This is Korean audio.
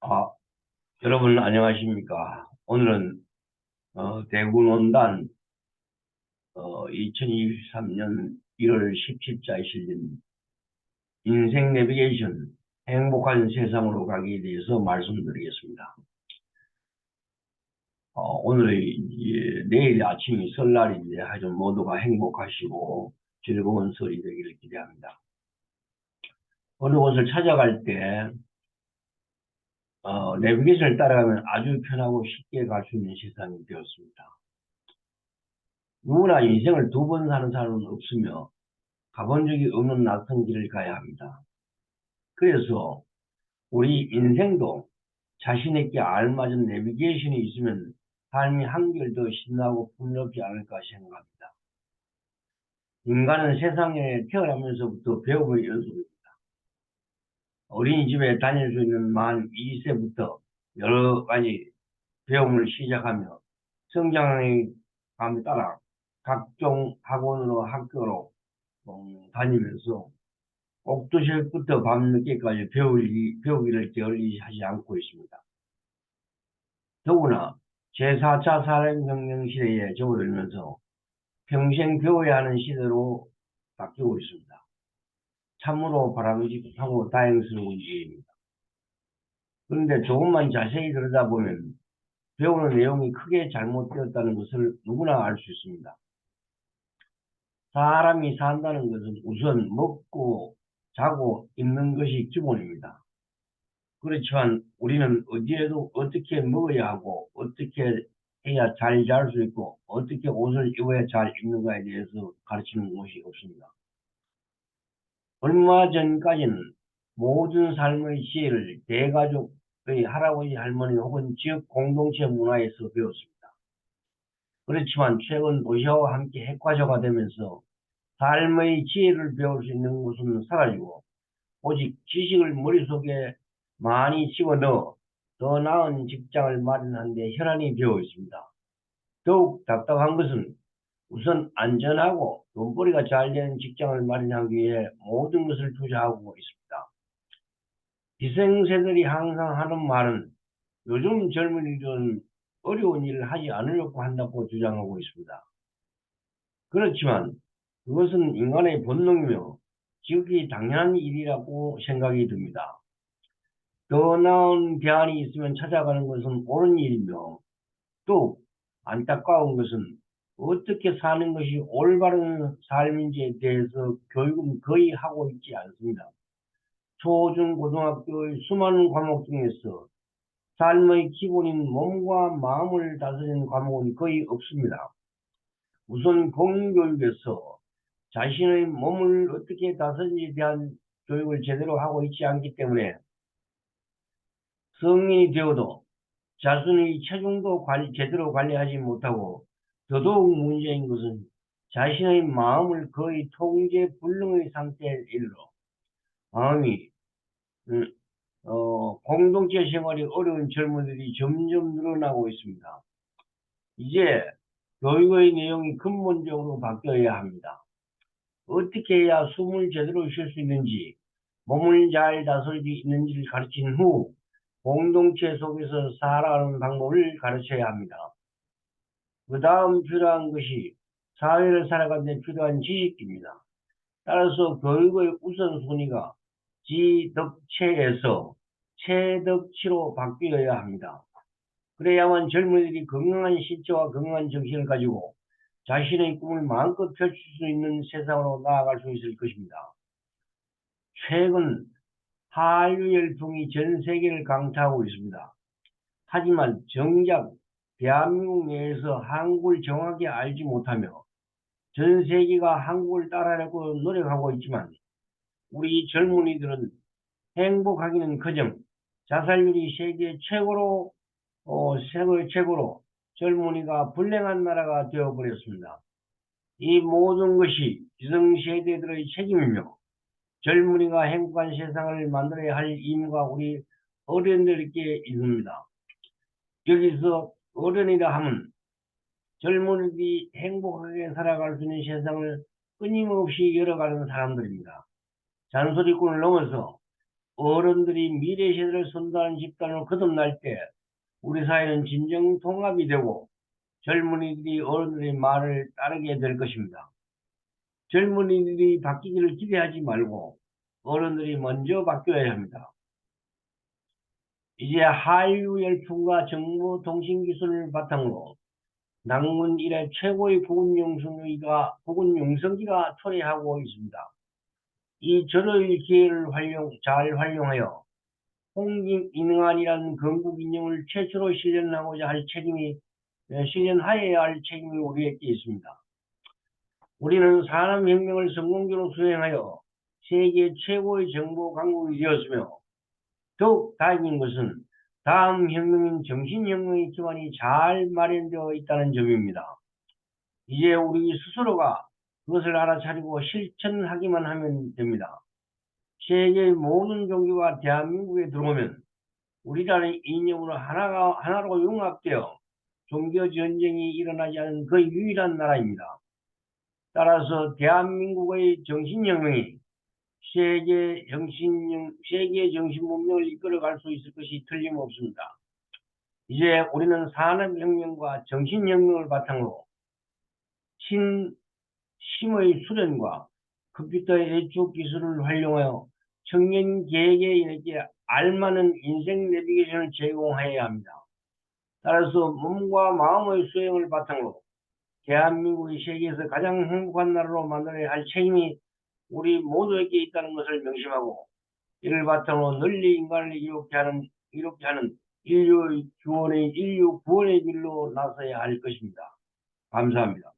아, 여러분 안녕하십니까? 오늘은 대구논단 2023년 1월 17일자에 실린 인생 내비게이션 행복한 세상으로 가기에 대해서 말씀드리겠습니다. 내일 아침이 설날인데 하여튼 모두가 행복하시고 즐거운 설이 되기를 기대합니다. 어느 곳을 찾아갈 때 내비게이션을 따라가면 아주 편하고 쉽게 갈 수 있는 세상이 되었습니다. 누구나 인생을 두 번 사는 사람은 없으며 가본 적이 없는 낯선 길을 가야 합니다. 그래서 우리 인생도 자신에게 알맞은 내비게이션이 있으면 삶이 한결 더 신나고 풍요롭지 않을까 생각합니다. 인간은 세상에 태어나면서부터 배움의 연속입니다. 어린이집에 다닐 수 있는 만 2세부터 여러 가지 배움을 시작하며 성장의 감에 따라 각종 학원으로 학교로 다니면서 옥두시부터 밤늦게까지 배우기를 게을리하지 않고 있습니다. 더구나 제4차 산업혁명 시대에 접어들면서 평생 배워야 하는 시대로 바뀌고 있습니다. 참으로 바람직하고 다행스러운 일입니다. 그런데 조금만 자세히 들여다보면 배우는 내용이 크게 잘못되었다는 것을 누구나 알 수 있습니다. 사람이 산다는 것은 우선 먹고 자고 입는 것이 기본입니다. 그렇지만 우리는 어디에도 어떻게 먹어야 하고 어떻게 해야 잘 잘 수 있고 어떻게 옷을 입어야 잘 입는가에 대해서 가르치는 곳이 없습니다. 얼마 전까지는 모든 삶의 지혜를 대가족의 할아버지 할머니 혹은 지역 공동체 문화에서 배웠습니다. 그렇지만 최근 도시화와 함께 핵가족화 되면서 삶의 지혜를 배울 수 있는 곳은 사라지고 오직 지식을 머릿속에 많이 집어넣어 더 나은 직장을 마련하는 데 혈안이 되어 있습니다. 더욱 답답한 것은 우선 안전하고 돈벌이가 잘 되는 직장을 마련하기 위해 모든 것을 투자하고 있습니다. 기생세들이 항상 하는 말은 요즘 젊은이들은 어려운 일을 하지 않으려고 한다고 주장하고 있습니다. 그렇지만 그것은 인간의 본능이며 지극히 당연한 일이라고 생각이 듭니다. 더 나은 대안이 있으면 찾아가는 것은 옳은 일이며 또 안타까운 것은 어떻게 사는 것이 올바른 삶인지에 대해서 교육은 거의 하고 있지 않습니다. 초, 중, 고등학교의 수많은 과목 중에서 삶의 기본인 몸과 마음을 다스리는 과목은 거의 없습니다. 우선 공교육에서 자신의 몸을 어떻게 다스리는지에 대한 교육을 제대로 하고 있지 않기 때문에 성인이 되어도 자신의 체중도 제대로 관리하지 못하고 더더욱 문제인 것은 자신의 마음을 거의 통제 불능의 상태에 이르러 마음이 공동체 생활이 어려운 젊은이들이 점점 늘어나고 있습니다. 이제 교육의 내용이 근본적으로 바뀌어야 합니다. 어떻게 해야 숨을 제대로 쉴 수 있는지, 몸을 잘 다스릴 수 있는지를 가르친 후 공동체 속에서 살아가는 방법을 가르쳐야 합니다. 그 다음 필요한 것이 사회를 살아가는 데 필요한 지식입니다. 따라서 교육의 우선순위가 지덕체에서 체덕치로 바뀌어야 합니다. 그래야만 젊은이들이 건강한 신체와 건강한 정신을 가지고 자신의 꿈을 마음껏 펼칠 수 있는 세상으로 나아갈 수 있을 것입니다. 최근 한류 열풍이 전 세계를 강타하고 있습니다. 하지만 정작 대한민국 내에서 한국을 정확히 알지 못하며 전 세계가 한국을 따라하려고 노력하고 있지만 우리 젊은이들은 행복하기는커녕 자살률이 세계 최고로 젊은이가 불행한 나라가 되어버렸습니다. 이 모든 것이 기성세대들의 책임이며 젊은이가 행복한 세상을 만들어야 할 의무가 우리 어른들께 있습니다. 여기서 어른이라 하면 젊은이들이 행복하게 살아갈 수 있는 세상을 끊임없이 열어가는 사람들입니다. 잔소리꾼을 넘어서 어른들이 미래 세대를 선도하는 집단으로 거듭날 때 우리 사회는 진정 통합이 되고 젊은이들이 어른들의 말을 따르게 될 것입니다. 젊은이들이 바뀌기를 기대하지 말고 어른들이 먼저 바뀌어야 합니다. 이제 한류 열풍과 정보통신기술을 바탕으로 낙문 이래 최고의 국은용성기가 초래하고 있습니다. 이 절호의 기회를 잘 활용하여 홍익인환이라는 건국 인형을 최초로 실현하여야 할 책임이 우리에게 있습니다. 우리는 산업혁명을 성공적으로 수행하여 세계 최고의 정보 강국이 되었으며 더욱 다행인 것은 다음 혁명인 정신혁명의 기반이 잘 마련되어 있다는 점입니다. 이제 우리 스스로가 그것을 알아차리고 실천하기만 하면 됩니다. 세계의 모든 종교가 대한민국에 들어오면 우리라는 이념으로 하나로 융합되어 종교 전쟁이 일어나지 않은 그 유일한 나라입니다. 따라서 대한민국의 정신혁명이 세계 정신문명을 이끌어갈 수 있을 것이 틀림없습니다. 이제 우리는 산업혁명과 정신혁명을 바탕으로 심의 수련과 컴퓨터의 예측 기술을 활용하여 청년 계획에 알맞은 인생 내비게이션을 제공해야 합니다. 따라서 몸과 마음의 수행을 바탕으로 대한민국이 세계에서 가장 행복한 나라로 만들어야 할 책임이 우리 모두에게 있다는 것을 명심하고 이를 바탕으로 널리 인간을 이롭게 하는 인류 구원의 길로 나서야 할 것입니다. 감사합니다.